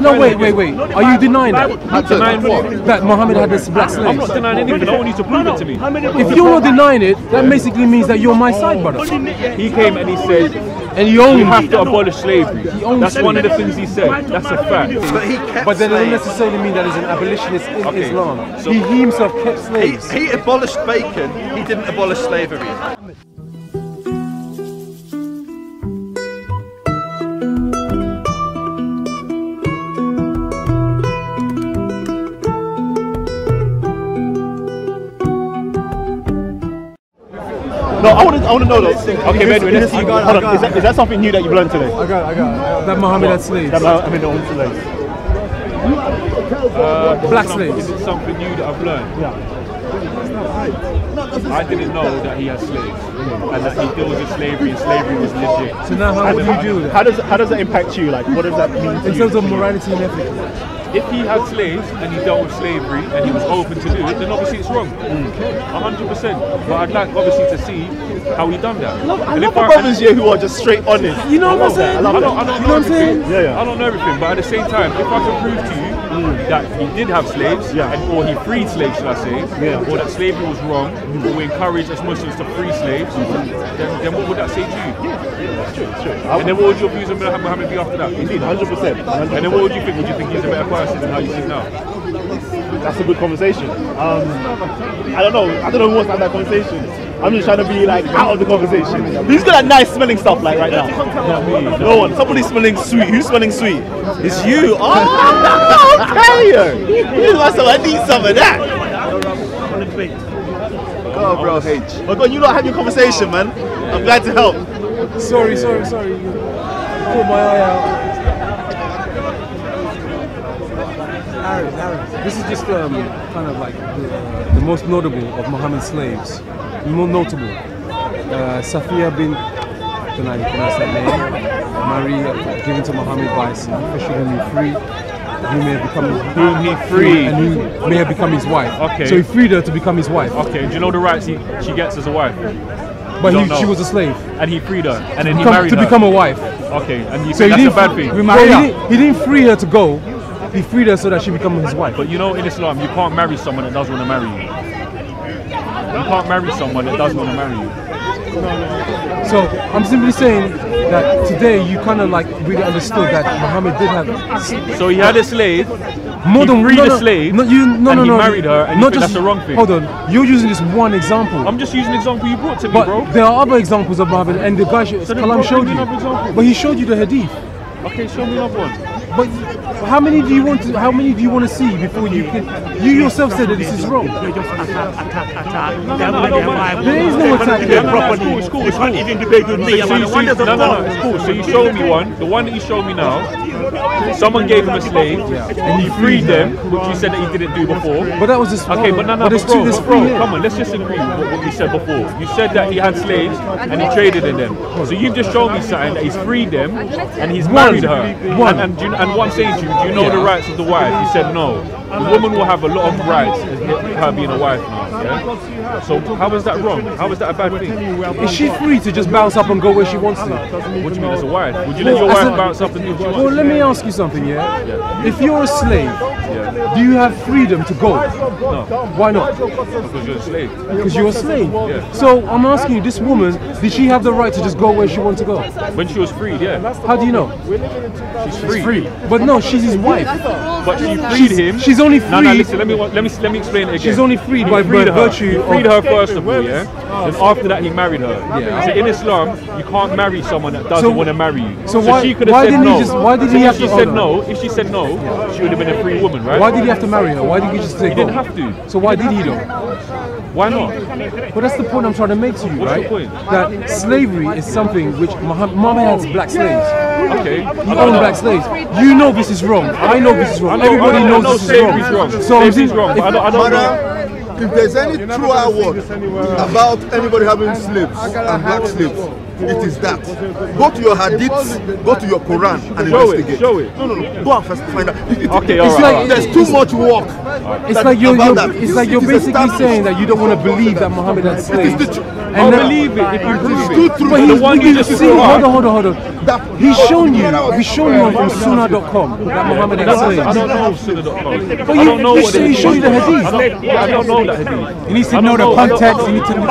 No, wait. Are you denying that? Denying what? That Muhammad had this black slaves? I'm not denying anything. I want you to prove it to me. If you're not denying it, that basically means that you're my side, brother. He came and he said, and you only have to abolish slavery. That's one of the things he said. That's a fact. But that doesn't necessarily mean that he's an abolitionist in Islam. So he himself kept slaves. He abolished bacon. He didn't abolish slavery. No, I want to know though. Okay, Bedouin, let's see. Hold on. Is that something new that you've learned today? I got. That Muhammad had slaves. That Muhammad owned slaves. Black slaves. Is it something new that I've learned? Yeah. I didn't know that he had slaves and that he deals with slavery and slavery was legit. So now how do you do that? How does that impact you? Like, what does that mean to in terms of morality and ethics? If he had slaves and he dealt with slavery and he was open to do it, then obviously it's wrong. 100%. But I'd like obviously to see how he done that. I love the brothers here who are just straight honest. You know what I'm saying? I don't know everything. Yeah. I don't know everything, but at the same time, if I can prove to you that he did have slaves, or he freed slaves, should I say, or that slavery was wrong, or we encourage as Muslims to free slaves, then what would that say to you? True. And then what would your views on Muhammad be after that? Indeed, 100%. And then what would you think? Would you think he's a better person than how you see now? That's a good conversation. I don't know who wants to have that conversation. I'm just trying to be like out of the conversation. Who's got that nice smelling stuff like right now? Not me. No one. Somebody's smelling sweet. Who's smelling sweet? It's you. Oh, okay. I need some of that. Go, bro, H. Oh, God, you lot had your conversation, man. I'm glad to help. Sorry. You pulled my eye out. Aaron. This is just kind of like the most notable of Muhammad's slaves. The more notable. Safiya bin, I don't know how you pronounce that name. Given to Muhammad by official whom he freed. Who may have become his wife. Okay. So he freed her to become his wife. Okay. And do you know the rights she gets as a wife? But she was a slave. And he freed her. And then he married her. To become a wife. Okay. And you think that's a bad thing? He didn't free her to go. He freed her so that she becomes his wife. But you know, in Islam, you can't marry someone that doesn't want to marry you. You can't marry someone that doesn't want to marry you. So I'm simply saying that today you kind of like really understood that Muhammad did have. So he had a slave. More than freed a slave. He married her, and you think that's the wrong thing. Hold on, you're using this one example. I'm just using the example you brought to me, but bro. There are other examples of Muhammad, and the guy Kalam showed you. But he showed you the hadith. Okay, show me another one. But how many do you want to see before you can? You yourself said that this is wrong. You just attack. There is no attack here. It's cool. You can't even debate with me about the wonders of God. It's cool. So you showed me one. The one that you showed me now. Someone gave him a slave, and you freed them, which you said that he didn't do before. But that was just okay. But bro, come on, let's just agree with what you said before. You said that he had slaves and he traded in them. So you've just shown me something that he's freed them and he's married her. And what I'm saying to you, do you know the rights of the wife? You said no. The woman will have a lot of rights as her being a wife now. Yeah? So how is that wrong? How is that a bad thing? Is she free to just bounce up and go where she wants to? What do you mean as a wife? Would you let your wife bounce up and do what she wants? Well, let me ask you something, yeah? If you're a slave, do you have freedom to go? No. Why not? Because you're a slave. Because you're a slave? Yeah. So I'm asking you, this woman, did she have the right to just go where she wanted to go? When she was freed, yeah. How do you know? She's free. But no, she's his wife. But she freed him. She's only free. No, listen, let me explain it again. She's only freed by virtue. He freed her first of all, yeah? Then after that he married her. Yeah. So in Islam, you can't marry someone that doesn't want to marry you. So she could have said no. Why did he have to? If she said no, she would have been a free woman, right? Why did he have to marry her? Why didn't he just say He didn't have to. So why did he though? Why not? Well, that's the point I'm trying to make to you, What's right? your point? That slavery is something which Muhammad has black slaves. Okay. He owned black slaves. You know this is wrong. I know this is wrong. Everybody knows this is wrong. So I'm saying wrong. I don't know. If there's any true word about anybody having slaves and black slaves, it is that. Go to your hadiths, go to your Quran and investigate. Show it. No. Go and first find out. Okay, it's like there's too much work. It's like you're basically saying that you don't want to believe that Muhammad had slaves. I'll believe it if you prove it. But The one you just see, saw. hold on. He's shown you on Sunnah.com that Muhammad had I slaves. don't know Sunnah.com. But I don't know what he showed you the hadith. I don't know that hadith. You need to know the context. You need to know.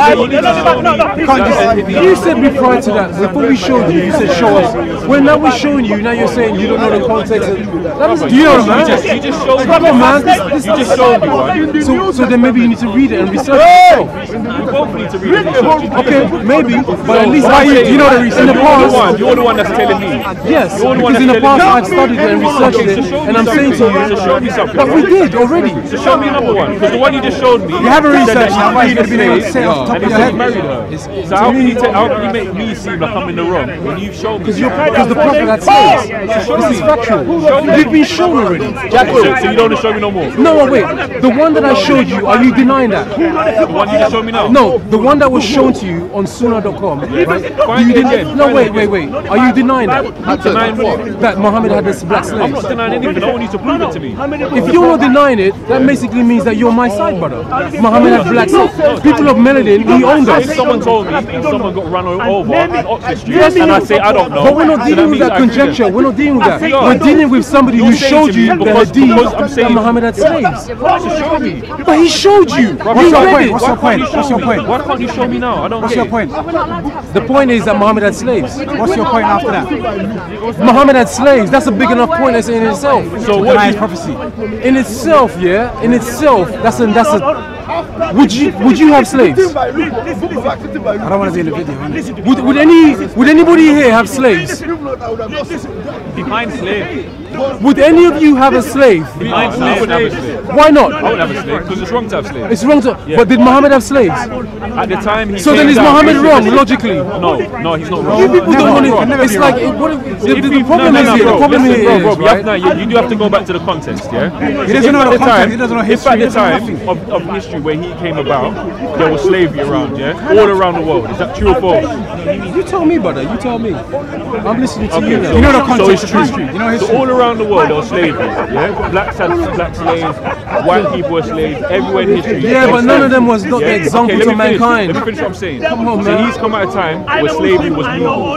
You said prior to that, before we showed you, you said show us. Well, now we're showing you. Now you're saying you don't know the context. Do you know, man? You just showed me. Come on, man. You just showed me one. So then maybe you need to read it and research it yourself. We both need to read it. Okay, maybe, but at least you know the reason. In the past, you're the one that's telling me. Yes, You're the one because in the that's past telling I've studied it and researched it, and I'm saying to So show me you, something. but we did already. So show me another one. Because the one you just showed me. You haven't said that researched she it. Why is it freed going to be a say slave, off the top and of he your said head? he married her. So how can you make me seem like I'm in the wrong when you've shown me? Because the prophet had slaves. This is factual. You've been shown already. So you don't want to show me no more? No, wait. The one that I showed you, are you denying that? The one you just showed me now? No, the one that was shown to you on Sunnah.com, right? Find it again. No, wait. Are you denying that? Denying what? That Muhammad had this black slaves? I'm not denying anything. I want you to prove it to me. If you're not denying it, that basically means that you're my side, brother. Muhammad had black slaves. People of melanin, he owned us. If someone told me someone got run over in Oxford Street, and I say I don't know, But we're not so dealing with means that I agree then. conjecture. We're not dealing with that. we are. We're dealing with somebody who You're saying showed to me you the because I'm hadith saying- that Muhammad had slaves. So show me. But he showed you. What's You your read point? it. What's your point? What's your point? Why can't you show me now? I don't get it. point? The point is that Muhammad had slaves. What's your point after that? Muhammad had slaves. That's a big enough point as in itself. So what Denies you, prophecy. In itself, yeah. In itself, that's a. Would you have slaves? I don't want to be in the video. Honestly. Would anybody here have slaves? define slave? Would any of you have a slave? Define slave. I wouldn't have a slave. Why I not? wouldn't have a slave because it's wrong to have slaves. It's wrong to. Yeah. But did Muhammad have slaves? At the time he So came then is down, Muhammad basically- wrong logically? No, he's not wrong. You people don't want wrong. it. It's like the If problem is here. The problem listen, here bro, is, you have, right? no, you do have to go back to the context, yeah? He doesn't know the context, he doesn't know If history, at he the doesn't know time nothing. of history where he came about, there was slavery around, yeah? All around the world. Is that true or false? You tell me, brother. You tell me. I'm listening to you now. You know the So context it's of history. You know So history. all around the world there was slavery, yeah? Blacks had black slaves, white people were slaves, everywhere in history. Yeah, but none of them was not the example let to me finish. mankind. Let me finish what I'm saying. Come on, So man. he's come at a time where slavery was legal.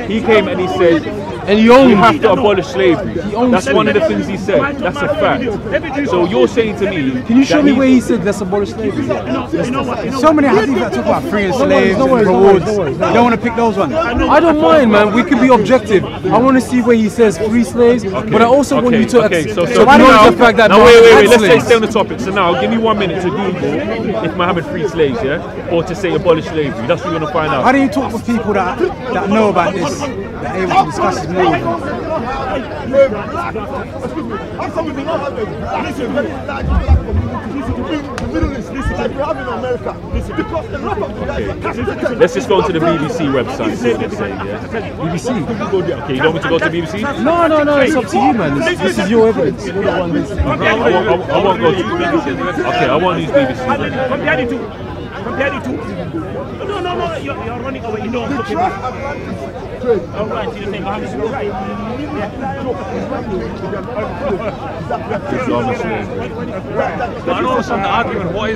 He came and he said, And you we own have to abolish slavery. owns That's one of the things he said. That's a fact. So you're saying to me, Can you show that me where he said let's abolish slavery? So many hadith that talk about freeing slaves no and worries, no rewards. worries, no worries. You don't want to pick those ones. I don't mind, man. We can be objective. I want to see where he says free slaves, but I also want you to so acknowledge now, the fact that now Muhammad had let's slaves. stay on the topic. So now, give me 1 minute to Google if Muhammad freed slaves, yeah, or to say abolish slavery. That's what we're gonna find How out. do you talk with people that know about this, that are able to discuss this more with you? How come we do not have a very large black community in the Middle East like we have in America? Because a lot of the guys are castrated. Let's just go to the BBC website. See what they're saying, yeah. BBC. Okay, you don't want me to go to BBC? No, it's up to you, man. This is your evidence. You're the one who's- I won't go to BBC. Okay, I won't use BBC. then. Compare the two. Compare the two. No, you're running away. You know, I'm talking about. All right, you're saying Mohammed is right. Islamic slavery. I don't understand the argument. What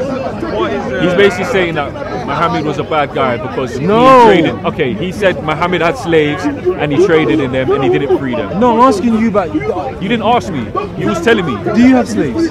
is He's basically saying that Muhammad was a bad guy because No. he traded. Okay, he said Muhammad had slaves and he traded in them and he didn't free them. No, I'm asking you about. You didn't ask me. You was telling me. Do you have slaves?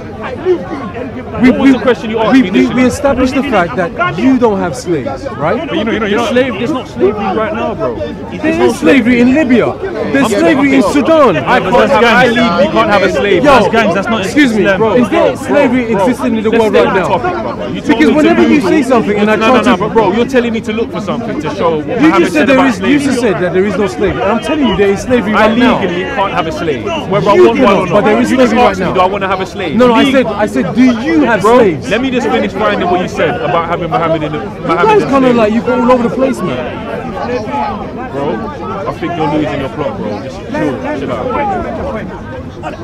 What was the question you asked me We initially? established the fact that you don't have slaves, right? But there's not slavery right now, bro. There is slavery in Libya. There's slavery in Sudan. I legally can't have a slave. Yo, that's not excuse me, Bro, is there bro, slavery bro, existing in the let's world stay right on the now? topic, brother. You told Because me to whenever you Google. say something and I try No, to... but bro, you're telling me to look for something to show what You Muhammad just said said there about is. You slavery. just said that there is no slavery. And I'm telling you, there is slavery I right now. legally can't have a slave. Whether I You want cannot, one or not. but there is You just slavery right asked me, now. do I want to have a slave? No, I Legally- said, do you have Bro, slaves? let me just finish finding what you said about having Muhammad in the. You guys kind of like you go all over the place, man. Bro, I think you're losing your plot, bro. Just chill out. What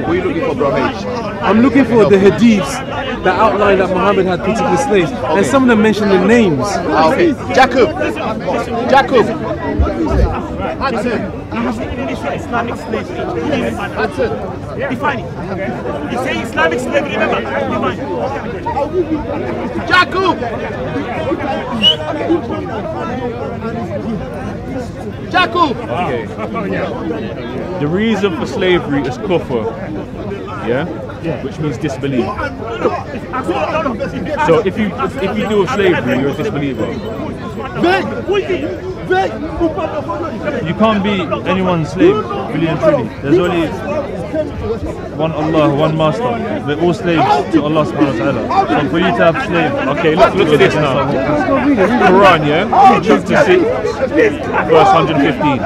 are you looking for, bro? I'm looking for the hadiths that outline that Muhammad had particular slaves, and some of them mention the names. Okay. Jacob. Islamic slavery. Define it. You say Islamic slavery, remember? Define it. Jacob. Okay. The reason for slavery is kufr, yeah, which means disbelief. So if you do slavery, you're a disbeliever. You can't be anyone's slave, really and truly. There's only one Allah, one master. We're all slaves to Allah subhanahu wa ta'ala. So for you to have slaves. Okay, look at this now. Quran, yeah? Chapter 6, verse 115.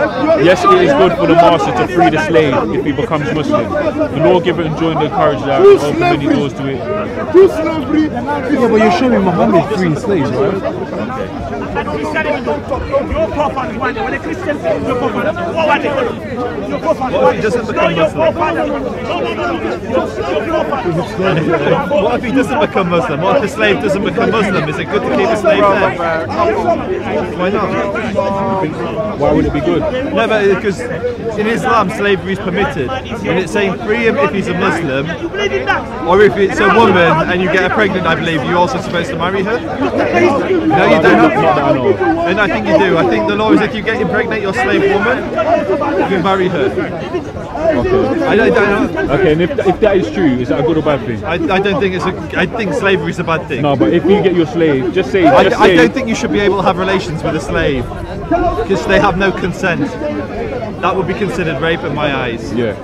Yes, it is good for the master to free the slave if he becomes Muslim. The lawgiver enjoined to encourage that and open many doors to it. Yeah, but you're showing Muhammad freeing slaves, right? Your prophet, when a Christian, your prophet, your prophet, What if he doesn't become Muslim? What if he doesn't become Muslim? What if the slave doesn't become Muslim? Is it good to keep a slave there? Why not? Why would it be good? No, but because in Islam slavery is permitted, and it's saying free him if he's a Muslim, or if it's a woman and you get her pregnant, I believe you're also supposed to marry her. No, you don't. And I think you do. I think the law is if you get impregnate your slave woman, you marry her. Okay. I don't know. Okay, and if that is true, is that a good or bad thing? I don't think it's a. I think slavery is a bad thing. No, but if you get your slave, just say. I don't think you should be able to have relations with a slave because they have no consent. That would be considered rape in my eyes. Yeah.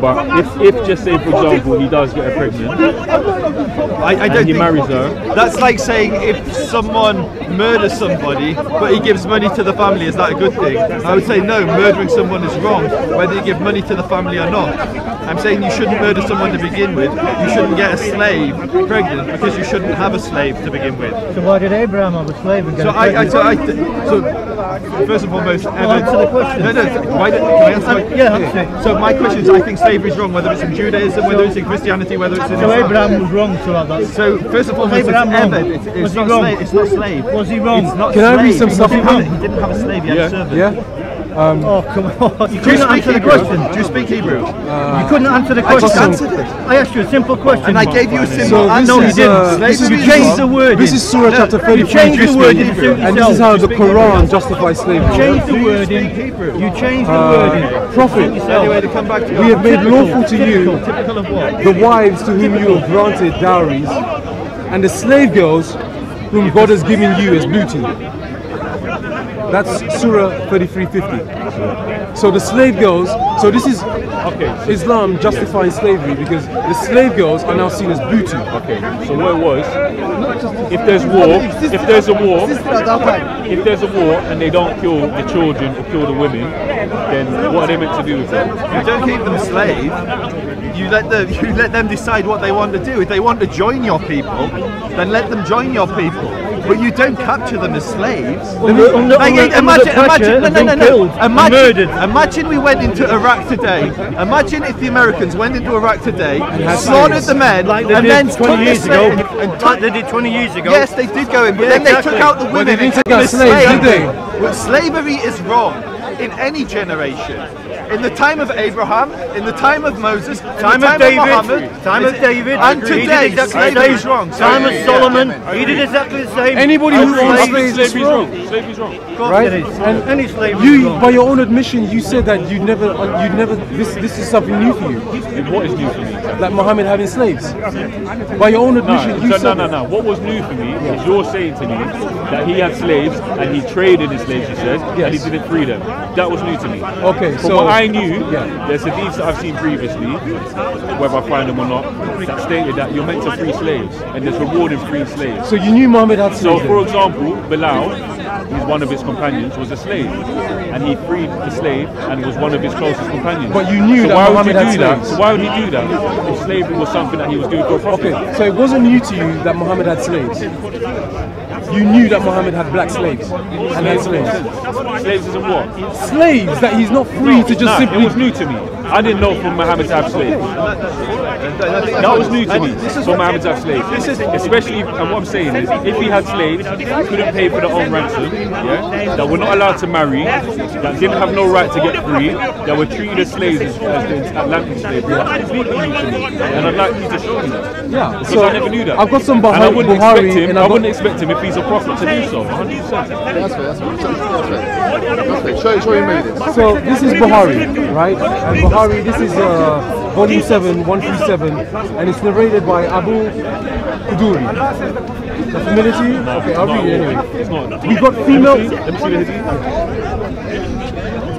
But if just say, for example, he does get her pregnant, I don't and he think marries her. That's like saying if someone murders somebody, but he gives money to the family, is that a good thing? I would say no, murdering someone is wrong, whether you give money to the family or not. I'm saying you shouldn't murder someone to begin with. You shouldn't get a slave pregnant because you shouldn't have a slave to begin with. So why did Abraham have a slave and get So first and foremost, answer the question. No, can I answer? Yeah. So my question is, I think slavery is wrong, whether it's in Judaism, whether it's in Christianity, whether it's in So Islam. Abraham was wrong to have that. So first of all, it's Abraham wrong? it's not slave. It's not slave. Was he wrong? It's not Can I read slave. some stuff? He didn't have a slave. He had a servant. Yeah. Oh, come on. You Do you couldn't speak answer the Hebrew? question. Do you speak Hebrew? You couldn't answer the I just question. answered it. I asked you a simple question. And I Mark. gave you a simple So answer. this you is, didn't. this is You changed the word. This is Surah chapter 33. You changed the word in suit And this is how the yourself. Quran justifies slavery. Change the word in. You changed the word in. Prophet, Anyway, to come back to we have made lawful to you typical of what? the wives to whom you have granted dowries, and the slave girls whom God has given you as booty. That's Surah 33:50. So the slave girls, so this is Islam justifying slavery because the slave girls are now seen as booty. Okay, so what it was, if there's a war and they don't kill the children or kill the women, then what are they meant to do with them? You don't keep them slave. You let them decide what they want to do. If they want to join your people, then let them join your people. But you don't capture them as slaves. Imagine we went into Iraq today. Imagine if the Americans went into Iraq today, slaughtered the men, Like they and did then 20 years ago. Like They did 20 years ago. Yes, they did go in, but then they took out the women. they didn't and take out the slaves, did they? Well, slavery is wrong in any generation. In the time of Abraham, in the time of Moses, in Time the of David, Muhammad, and today, slavery is wrong. Time of Solomon, he did exactly the same. Anybody who owns slaves is Slavery's wrong, wrong. Slavery's wrong. right? It is. And Any slavery is you, wrong. by your own admission, you said that you'd never. This is something new for you. What is new for me? Like Muhammad having slaves. By your own admission, you said. No. What was new for me is you're saying to me that he had slaves and he traded his slaves, you said, and he Yes. didn't free them. That was new to me. Okay, From so what I knew, yeah. there's hadiths that I've seen previously, whether I find them or not, that stated that you're meant to free slaves and there's reward in freeing slaves. So you knew Muhammad had So, slaves. for example, Bilal, who's one of his companions, was a slave, and he freed the slave and was one of his closest companions. But you knew so that why would Muhammad you had do that? slaves. So why would he do that if slavery was something that he was doing for a profit? Okay, so it wasn't new to you that Muhammad had slaves. you knew that Muhammad had black slaves and had slaves. Slaves isn't what? Slaves that he's not free to just Nah, simply. it was new to me. I didn't know from Muhammad to have slaves. That was new to me. For Muhammad to have slaves. Especially, and what I'm saying is, if he had slaves, he couldn't pay for their own ransom, yeah? That were not allowed to marry, that didn't have no right to get free, that were treated as slaves as the Atlantic slaves. That's completely new to me. And I'd like you to show me that. Yeah, Because so I never knew that. I've got some and I wouldn't expect Buhari him. and I wouldn't expect him if he's a prophet to do so. 100%. That's fair. Show him maybe this. So this is Buhari, right? And Buhari, this is volume 7, 137, and it's narrated by Abu Quduri. Familiar to you? Okay, I'll read it anyway. It's not. We've got female. Let me see the hadith.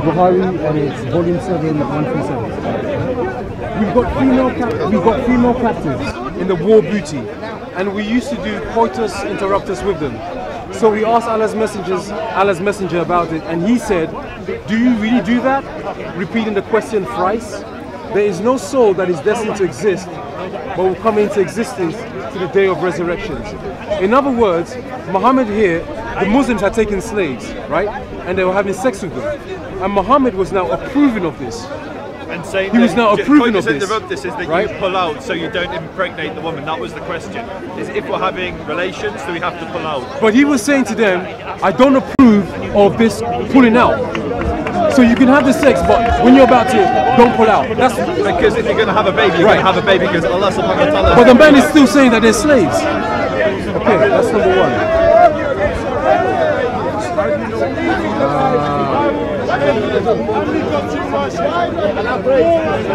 Buhari, and it's volume 7, 137. We've got female captives in the war booty, and we used to do coitus interruptus with them. So we asked Allah's messenger about it, and he said, "Do you really do that?" Repeating the question thrice. There is no soul that is destined to exist, but will come into existence to the day of resurrections. In other words, Muhammad here, the Muslims had taken slaves, right? And they were having sex with them. And Muhammad was now approving of this. And saying He was now approving of this. this, Is that right? you pull out so you don't impregnate the woman. That was the question. Is if we're having relations, do we have to pull out? But he was saying to them, I don't approve of this pulling out. So you can have the sex, but when you're about to, don't pull out. That's Because if you're going to have a baby, you're Right. going to have a baby because Allah subhanahu wa ta'ala. But the man is still saying that they're slaves. Okay, that's number one.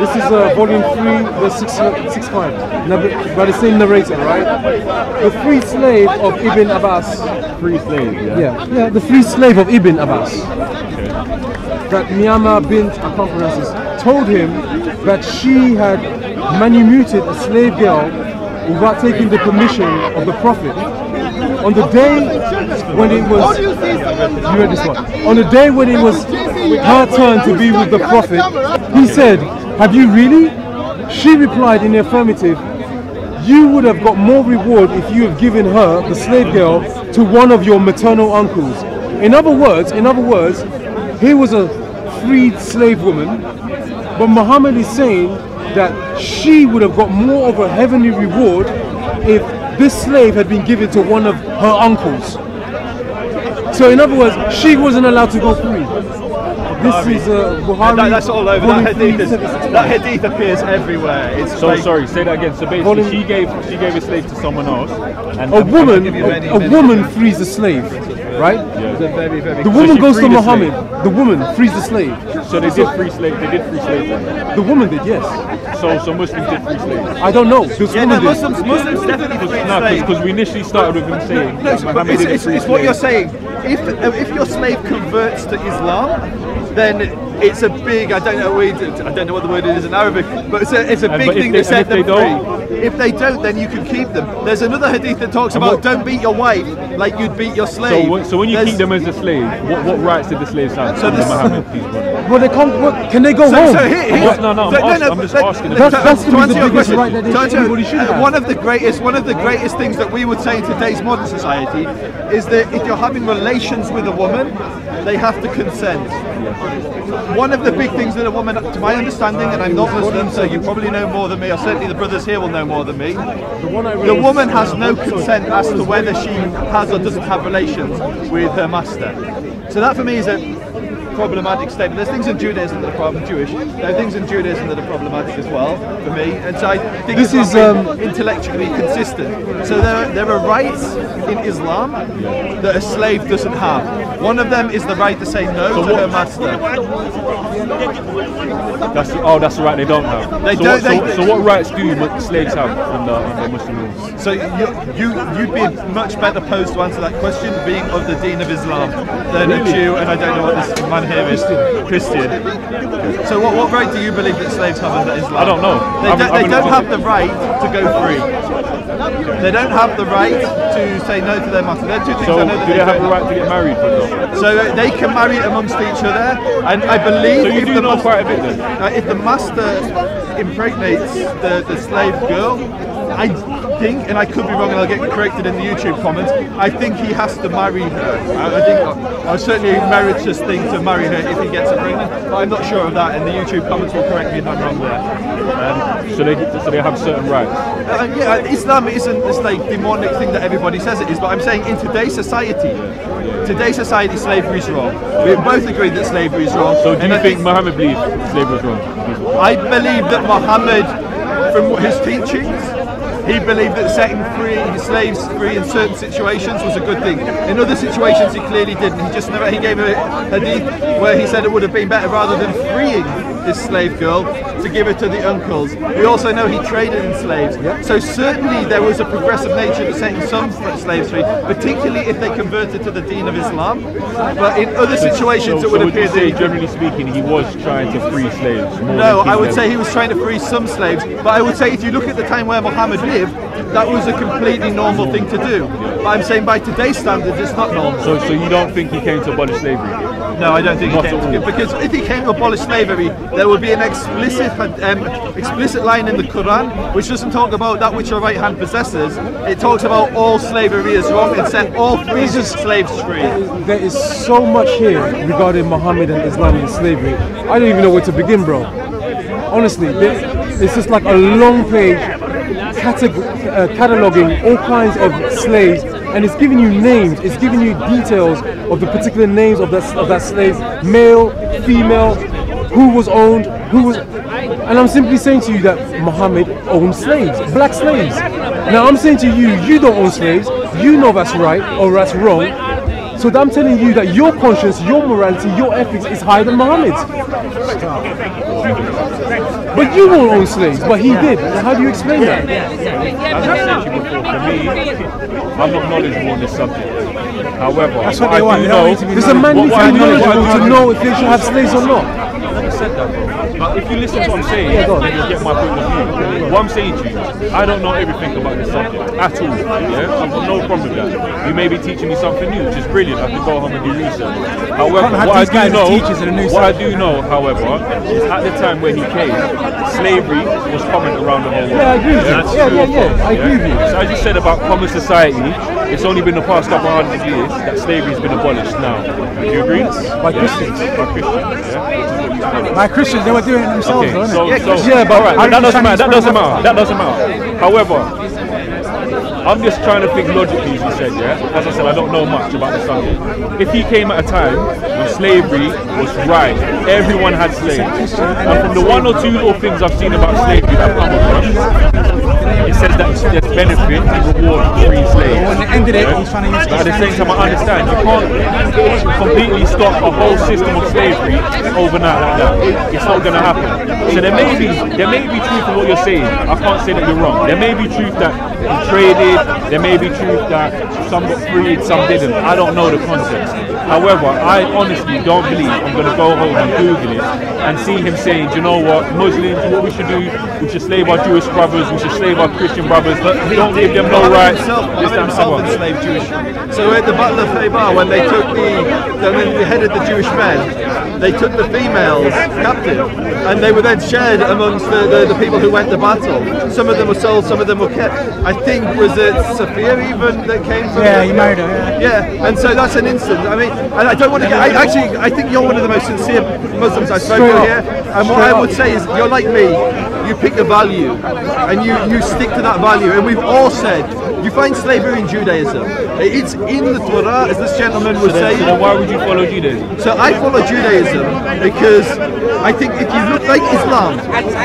This is volume 3, verse 65, by the same narrator, right? The free slave of Ibn Abbas. Free slave, Yeah, the free slave of Ibn Abbas. That Miyama bint, I can't pronounce this, told him that she had manumitted a slave girl without taking the permission of the Prophet. On the day when it was, you read this one. On the day when it was her turn to be with the Prophet, he said, "Have you really?" She replied in the affirmative, "You would have got more reward if you have given her, the slave girl, to one of your maternal uncles." In other words, here was a freed slave woman, but Muhammad is saying that she would have got more of a heavenly reward if this slave had been given to one of her uncles. So in other words, she wasn't allowed to go free. This is Buhari. That's all over. That hadith appears everywhere. It's So like, sorry, say that again. So basically, she gave a slave to someone else, and A woman frees a slave, right? The woman she goes to freed a Muhammad. The woman frees the slave. So they did free slave. They did free slaves. The woman did, yes. So Muslims did free slaves. I don't know. This yeah, woman no, did. Muslims definitely free No, slaves. because we initially started with him saying No, that but Muhammad didn't free it's what you're slaves. saying. If your slave converts to Islam, then it's a big. I don't know what the word is in Arabic, but it's a big but if thing they- to set and if them they free. don't? If they don't, then you can keep them. There's another hadith that talks about don't beat your wife like you'd beat your slave. So when you keep them as a slave, what rights did the slaves have? So under this- Muhammad, peace be upon him? Well, they can't. Can they go home? So here's, No, I'm just asking. That's to the answer biggest your question, right that everybody should have. one of the greatest things that we would say in today's modern society is that if you're having relations with a woman, they have to consent. One of the big things that a woman, to my understanding, and I'm not Muslim, so you probably know more than me, or certainly the brothers here will know more than me. The woman has no consent as to whether she has or doesn't have relations with her master. So that for me is a problematic statement. There's things in Judaism that are Jewish. There are things in Judaism that are problematic as well for me, and so I think This it's is, not intellectually consistent. So there are rights in Islam that a slave doesn't have. One of them is the right to say no to her master. That's the right they don't have. So what rights do slaves have under Muslim rules? So you'd be much better posed to answer that question, being of the Deen of Islam, than a Jew, and I don't know what this man here is, Christian. So what right do you believe that slaves have under Islam? I don't know. They don't have the right to go free. They don't have the right to say no to their master. They're two things So I know that do they have the don't. right to get married, for example? So they can marry amongst each other, and I believe So you if do the know master, quite a bit then? if the master impregnates the slave girl, think, and I could be wrong and I'll get corrected in the YouTube comments, I think he has to marry her. I think certainly a meritorious thing to marry her if he gets her pregnant, but I'm not sure of that, and the YouTube comments will correct me if I'm wrong there. So they have certain rights. Yeah, Islam isn't this like demonic thing that everybody says it is, but I'm saying in today's society, slavery is wrong. We both agree that slavery is wrong. So do you think Muhammad believes slavery is wrong? I believe that Muhammad, from his teachings, he believed that setting slaves free in certain situations was a good thing. In other situations, he clearly didn't. He gave a hadith where he said it would have been better rather than freeing this slave girl to give her to the uncles. We also know he traded in slaves. So certainly there was a progressive nature to setting some slaves free, particularly if they converted to the deen of Islam. But in other situations, it would appear that, generally speaking, he was trying to free slaves. No, I would say he was trying to free some slaves. But I would say if you look at the time where Muhammad lived, that was a completely normal thing to do. But I'm saying by today's standards, it's not normal. So you don't think he came to abolish slavery? No, I don't think he came to, because if he came to abolish slavery, there would be an explicit line in the Quran which doesn't talk about that which your right hand possesses. It talks about all slavery is wrong and set all slaves free. There is so much here regarding Muhammad and Islam and slavery. I don't even know where to begin, bro. Honestly, it's just like a long page cataloging all kinds of slaves, and it's giving you names, it's giving you details of the particular names of that slave, male, female, who was owned, and I'm simply saying to you that Muhammad owned slaves, black slaves. Now I'm saying to you, you don't own slaves, you know that's right or that's wrong. So I'm telling you that your conscience, your morality, your ethics is higher than Muhammad's. But you won't own slaves, but he did. How do you explain that? As I said to you before, for me, I'm not knowledgeable on this subject. However, that's what they want. There's a man needs to be knowledgeable to know if they should have slaves or not. I never said that, bro. But if you listen to what I'm saying, then you get my point of view. What I'm saying to you, I don't know everything about this subject at all. Yeah, I've got no problem with that. You may be teaching me something new, which is brilliant. I can go home and do research. However, what I do know, however, is at the time when he came, slavery was common around the whole world. Yeah, I agree with you. Yeah, I agree with you. So as you said about common society, it's only been the past couple of 100 years that slavery has been abolished now. Do you agree? By Christians. By Christians, yeah. By Christians, they were doing it themselves, okay, though, but right, that doesn't matter. That doesn't matter. However, I'm just trying to think logically, as you said, yeah? As I said, I don't know much about the subject. If he came at a time when slavery was right, everyone had slaves. And from the one or two little things I've seen about slavery that I've come across, it says that there's benefit and reward for freeing slaves. When they ended it, he's trying to use but at the same time, I understand, you can't completely stop a whole system of slavery overnight like that. It's not going to happen. So there may be truth in what you're saying. I can't say that you're wrong. There may be truth that he traded, there may be truth that some got freed, some didn't. I don't know the context. However, I honestly don't believe I'm going to go home and Google it and see him saying, do you know what, Muslims, what we should do, we should slave our Jewish brothers, we should slave our Christian brothers, but don't give them no rights. Himself enslaved Jewish. So at the Battle of Revert, when they beheaded the Jewish men, they took the females captive, and they were then shared amongst the people who went to battle. Some of them were sold, some of them were kept. I think, was it Sophia even that came from he married her, yeah, and so that's an instance. I mean, I don't want to get, I think you're one of the most sincere Muslims I've spoken to here, and what I would say is, you're like me, you pick a value, and you stick to that value, and we've all said, you find slavery in Judaism. It's in the Torah, as this gentleman was saying. So then why would you follow Judaism? So I follow Judaism because I think if you look like Islam,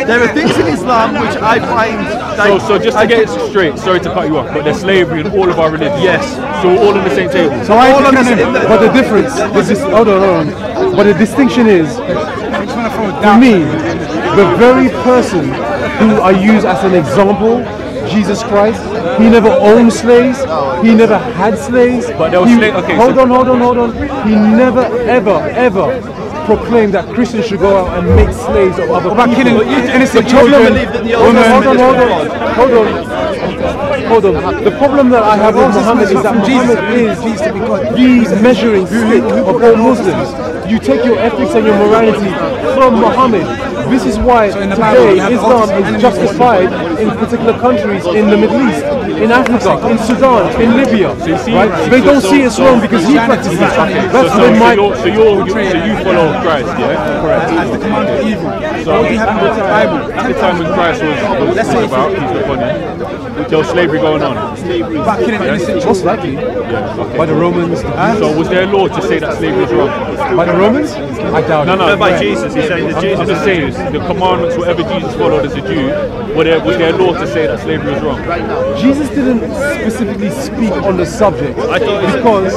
there are things in Islam which I find... Like, so just to get it straight, sorry to cut you off, but there's slavery in all of our religions. Yes. So we're all on the same table. So but the difference, hold on. But the distinction is, for me, the very person who I use as an example, Jesus Christ, he never owned slaves, he never had slaves. But there was slaves, okay. Hold on. He never, ever proclaimed that Christians should go out and make slaves of other people. Killing innocent children. Hold on. The problem that I have with Muhammad is that Muhammad is the measuring stick of all Muslims. You take your ethics and your morality from Muhammad. This is why today Islam is justified in particular countries in the Middle East, in Africa, in Sudan, in Libya. Right? They don't see it's wrong because he practices it. That's when my... So you follow Christ, yeah? Correct. As the command of evil. So What do you have in the Bible? at the time when Christ was about, peace be upon him, there was slavery going on. About killing innocent Most likely. Yeah, okay. By the Romans. So was there a law to say that slavery is wrong? By the Romans? I doubt it. No, By Jesus, he's saying that Jesus. I'm just saying, the commandments, whatever Jesus followed as a Jew, was there a law to say that slavery was wrong? Jesus didn't specifically speak on the subject because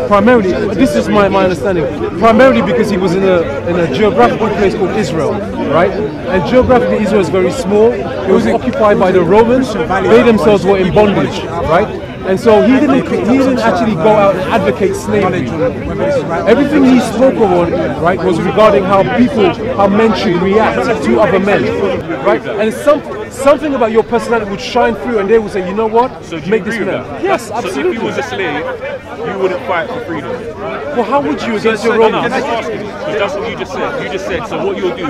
primarily, this is my understanding, primarily because he was in a geographical place called Israel, right? And geographically Israel is very small. It was occupied by the Romans. They themselves were in bondage, right? And so he didn't actually go out and advocate slavery. Everything he spoke on, right, was regarding how men should react to other men, right? And something about your personality would shine through, and they would say, you know what, So do you make this agree with man. that? Yes, So absolutely. if you was a slave, you wouldn't fight for freedom. Well, how would you against your No, Romans? I'm just asking, because that's what you just said. You just said, so what you'll do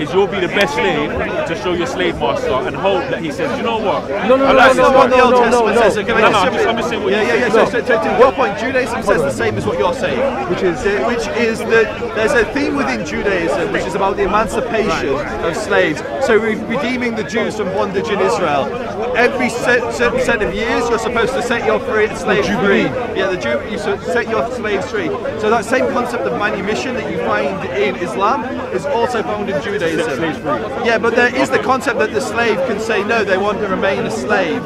is you'll be the best slave to show your slave master and hope that he says, you know what? No, What the Old Testament says. Can I just I'm just saying what you Yeah. said. So to your point, Judaism says the same as what you're saying, which is that there's a theme within Judaism which is about the emancipation of slaves. So redeeming the Jews from bondage in Israel. Every certain set of years, you're supposed to set your slaves free. Yeah, you set your slaves free. So that same concept of manumission that you find in Islam is also found in Judaism. Yeah, but there is the concept that the slave can say no, they want to remain a slave,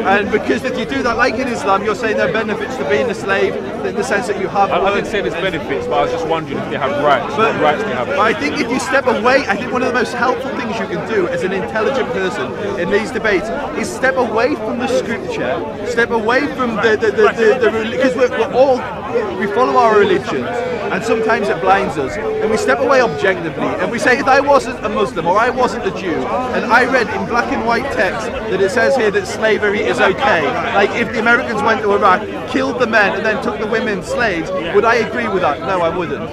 and because if you do that, like in Islam, you're saying there are benefits to being a slave in the sense that you have. I didn't say there's benefits, but I was just wondering if they have rights. What rights they have. But I think if you step away, I think one of the most helpful things you can do as an intelligent person in these debates is step away from the scripture, step away from the because we follow our religions, and sometimes it blinds us, and we step away objectively, and we say if I wasn't a Muslim or I wasn't a Jew, and I read in black and white text that it says here that slavery is okay, like if the Americans went to Iraq, killed the men, and then took the women slaves, would I agree with that? No, I wouldn't.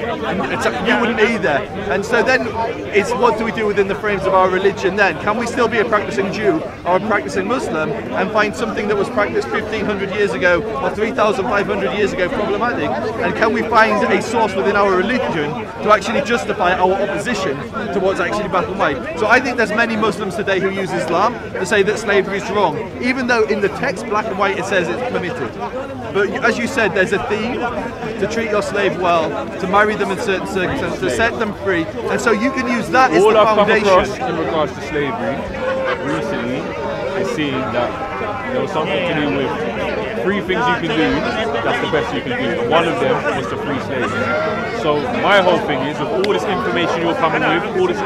You wouldn't either. And so then it's what do we do within the frames of our religion then? Can we still be a practicing Jew or a practicing Muslim and find something that was practiced 1500 years ago or 3500 years ago problematic? And can we find a source within our religion to actually justify our opposition to what's actually black and white? So I think there's many Muslims today who use Islam to say that slavery is wrong, even though in the text black and white it says it's permitted. But as you said, there's a theme to treat your slave well, to marry them in certain circumstances, to set them free, and so you can use that as the foundation. All I've come across in regards to slavery recently is seeing that there was something to do with 3 things you can do, that's the best you can do. And one of them was to free slaves. So my whole thing is, with all this information you're coming with,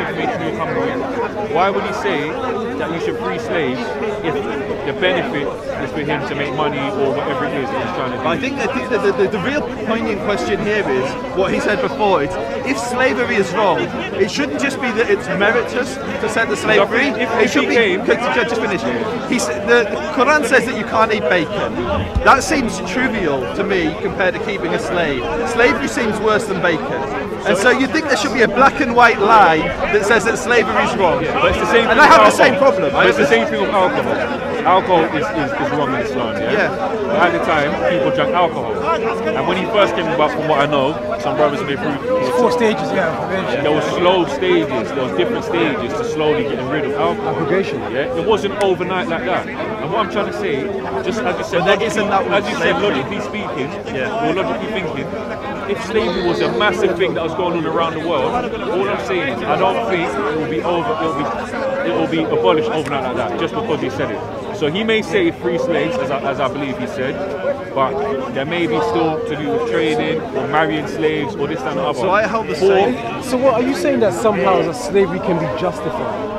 why would he say that you should free slaves if the benefit is for him to make money or whatever it is that he's trying to do? I think the real poignant question here is what he said before. It's, if slavery is wrong, it shouldn't just be that it's meritorious to set the slave free. It should be. Just finish. The Quran says that you can't eat bacon. That seems trivial to me compared to keeping a slave. Slavery seems worse than bacon. And so you think there should be a black and white lie that says that slavery is wrong. But it's the same and I have the same problem. But it's the same thing with alcohol. Alcohol is wrong in Islam, yeah? But at the time, people drank alcohol. And when he first came about, from what I know, some brothers may prove... 4 stages, yeah. There were slow stages, there was different stages to slowly getting rid of alcohol. Aggregation. Yeah? It wasn't overnight like that. And what I'm trying to say, just as you said, logically speaking, or logically thinking, if slavery was a massive thing that was going on around the world, all I'm saying is I don't think it will be abolished overnight like that, just because he said it. So he may say free slaves, as I believe he said, but there may be still to do with trading or marrying slaves or this and the other. So I hold the same. So what are you saying, that somehow that slavery can be justified?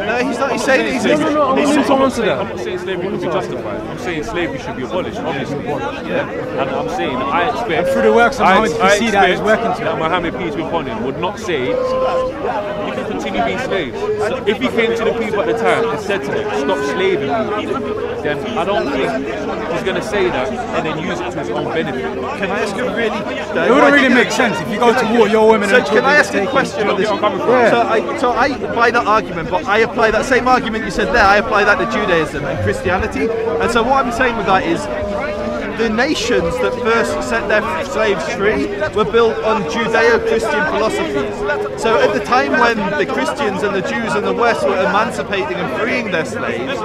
No, he's not. He's saying he's. No, I want him to answer that. I'm not saying slavery should be justified. I'm saying slavery should be abolished, obviously. Yeah. And I'm saying I expect through the works of Muhammad, you see that he's working to that Muhammad, peace be upon him, would not say you can continue being slaves. So if he came to the people at the time and said to them, stop slaving me, then I don't think he's going to say that and then use it to his own benefit. Can I ask a really? It wouldn't really make sense if you go to war, your women. So can I ask a question on this? So I buy that argument, but I apply that same argument you said there. I apply that to Judaism and Christianity. And so what I'm saying with that is, the nations that first set their slaves free were built on Judeo-Christian philosophies. So at the time when the Christians and the Jews in the West were emancipating and freeing their slaves,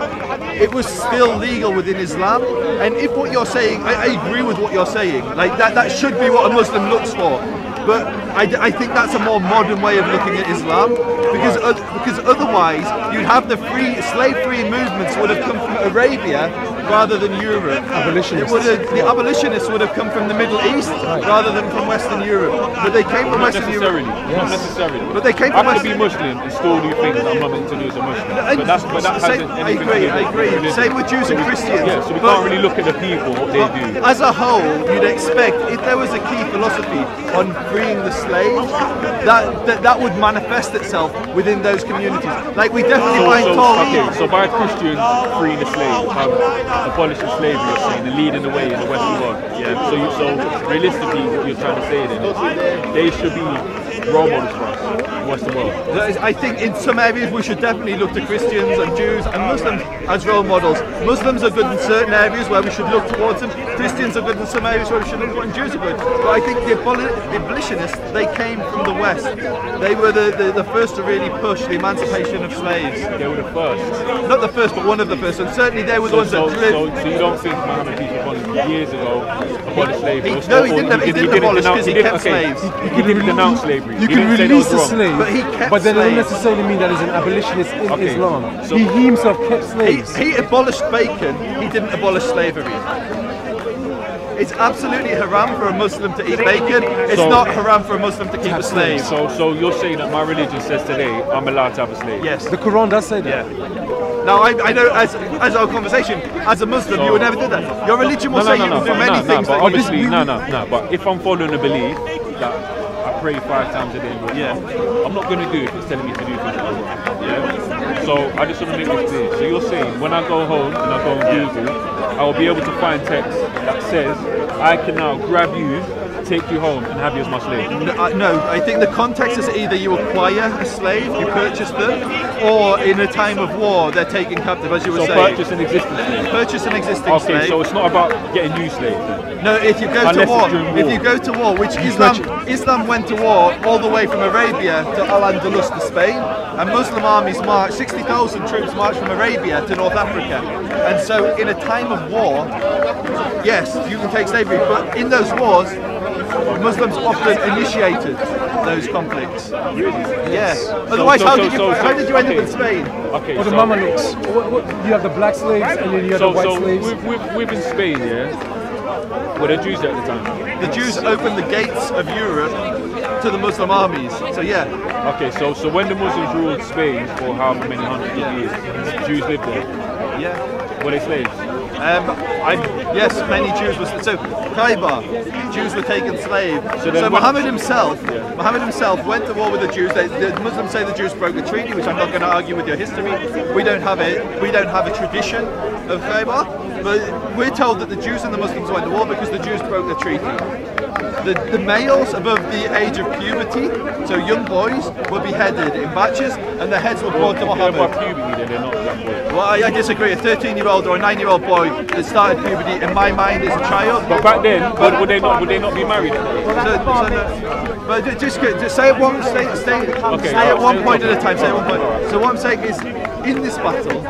it was still legal within Islam. And if what you're saying, I agree with what you're saying, like that should be what a Muslim looks for. But I think that's a more modern way of looking at Islam, because otherwise you'd have the slave-free movements would have come from Arabia rather than Europe. The abolitionists would have come from the Middle East rather than from Western Europe. But they came from Western Europe. Not necessarily. But they came from I can be Muslim and still do things that I'm not meant to do as a Muslim. But that hasn't anything to do with I agree. religion. Same with Jews and Christians. Yeah, so we can't really look at the people, what they do. As a whole, you'd expect if there was a key philosophy on freeing the slaves, that would manifest itself within those communities. Like we definitely find Okay, so by Christians freeing the slaves, abolishing slavery, you're saying, and leading the way in the Western world. Yeah. So realistically, what you're trying to say then is they should be role models for us in the Western world. I think in some areas we should definitely look to Christians and Jews and Muslims as role models. Muslims are good in certain areas where we should look towards them. Christians are good in some areas where we should look towards them. Jews are good. But I think the abolitionists, they came from the West. They were the first to really push the emancipation of slaves. They were the first. Not the first, but one of the first. And certainly they were the ones that So you don't think Muhammad, peace be upon him, years ago abolished slavery? He didn't abolish because he kept slaves. He didn't denounce slavery. You can release the slave, but he kept but that doesn't slaves. necessarily mean that he's an abolitionist in Islam. So he himself kept slaves. He abolished bacon, he didn't abolish slavery. It's absolutely haram for a Muslim to eat bacon. It's not haram for a Muslim to keep a slave. So you're saying that my religion says today I'm allowed to have a slave? Yes. The Quran does say that. Yeah. Now I know as our conversation, as a Muslim, you would never do that. Your religion will say you can do many things. But obviously, But if I'm following a belief that I pray 5 times a day, I'm not going to do it if it's telling me to do things that are wrong. Yeah. So I just want to make this clear. So you're saying when I go home and I go on Google, I will be able to find text that says I can now grab you, take you home and have you as my slave? No, I think the context is either you acquire a slave, you purchase them, or in a time of war they're taken captive, as you were saying. So purchase an existing slave? Purchase an existing slave. Okay, so it's not about getting new slaves then? No, if you go to war, which Islam went to war all the way from Arabia to Al-Andalus to Spain, and Muslim armies marched, 60,000 troops marched from Arabia to North Africa. And so in a time of war, yes, you can take slavery, but in those wars, Muslims often initiated those conflicts. Yes. Otherwise, how did you end up in Spain? Okay. Or the Mamelukes. You have the black slaves and then you have the white slaves. We've in Spain, were the Jews there at the time? The Jews opened the gates of Europe to the Muslim armies. So yeah. Okay, so when the Muslims ruled Spain for however many hundreds of years, Jews lived there? Yeah. Were they slaves? Yes, many Jews were. So Khaybar, Jews were taken slave. So Muhammad himself went to war with the Jews. The Muslims say the Jews broke the treaty, which I'm not going to argue with your history. We don't have it. We don't have a tradition of Khaybar. But we're told that the Jews and the Muslims went to war because the Jews broke the treaty. The males above the age of puberty, so young boys, were beheaded in batches, and their heads were brought to Muhammad. Well, I disagree. A 13-year-old or a 9-year-old boy that started puberty, in my mind, is a child. But back then, would they not be married? But just say at one point at a time. Say at one point. So what I'm saying is, in this battle,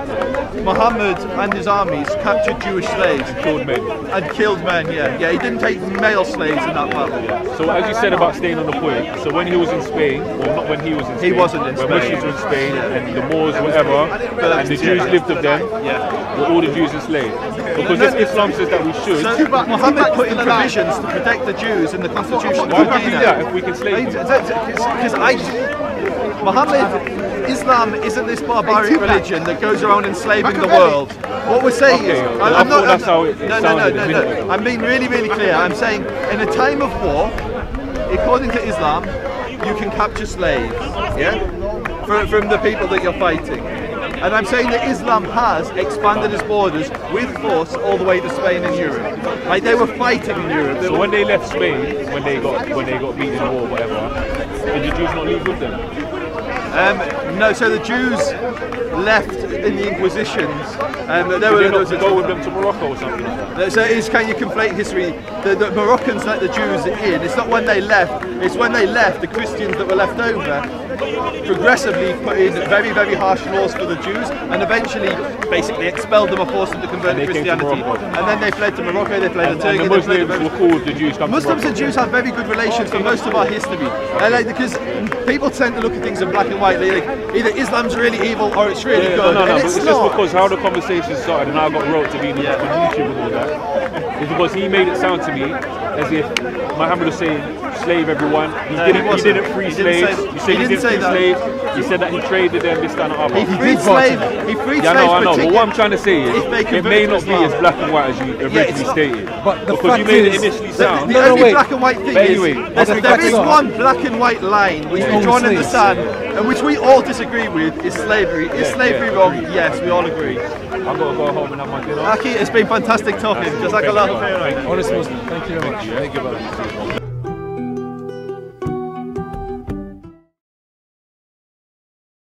Muhammad and his armies captured Jewish slaves and killed men. Yeah. He didn't take male slaves in that battle. Yeah. So as you said about staying on the point, so when he was in Spain, well not when he was in Spain, he wasn't in Spain. When Muslims were in Spain and the Moors, whatever, and the Jews lived with them, were all the Jews enslaved. Because Islam says that we should. So Muhammad put in provisions to protect the Jews in the constitution. Why would we do that if we can slave them? Because Muhammad, Islam isn't this barbaric religion that goes around enslaving the world. What we're saying is, I'm not. That's how it sounded. No. I'm being really, really clear. I'm saying, in a time of war, according to Islam, you can capture slaves, yeah, from the people that you're fighting. And I'm saying that Islam has expanded its borders with force all the way to Spain and Europe. Like they were fighting in Europe. So when they left Spain, when they got beaten in war, whatever, did the Jews not leave with them? No, so the Jews left in the Inquisitions. There was to go with them to Morocco or something like that. So it's kind of conflate history. The Moroccans let the Jews in. It's not when they left. It's when they left, the Christians that were left over progressively put in very, very harsh laws for the Jews and eventually basically expelled them or forced them to convert to Christianity. And then they fled to Morocco, they fled to Turkey. And the Muslims were called the Jews. Muslims and Jews have very good relations for most of our history. Because people tend to look at things in black and white. Like either Islam's really evil or it's really good. No, and it's just because how the conversation started and I got wrote to be on YouTube and all that. Is because he made it sound to me as if Muhammad was saying slave everyone. He didn't free slaves. He didn't say slaves. He said that he traded them, this, that, and other. He freed slaves. He freed slaves. I know. But what I'm trying to say is, it may not be as black and white as you originally stated. But the because fact you made it is, initially sound. The only black and white thing anyway, is, there is one black and white line which we've drawn in the sand, and which we all disagree with, is slavery. Is slavery wrong? Yes, we all agree. I've got to go home and have my dinner. Aki, it's been fantastic talking. Jazakallah. Honest Muslim, thank you very much. Thank you.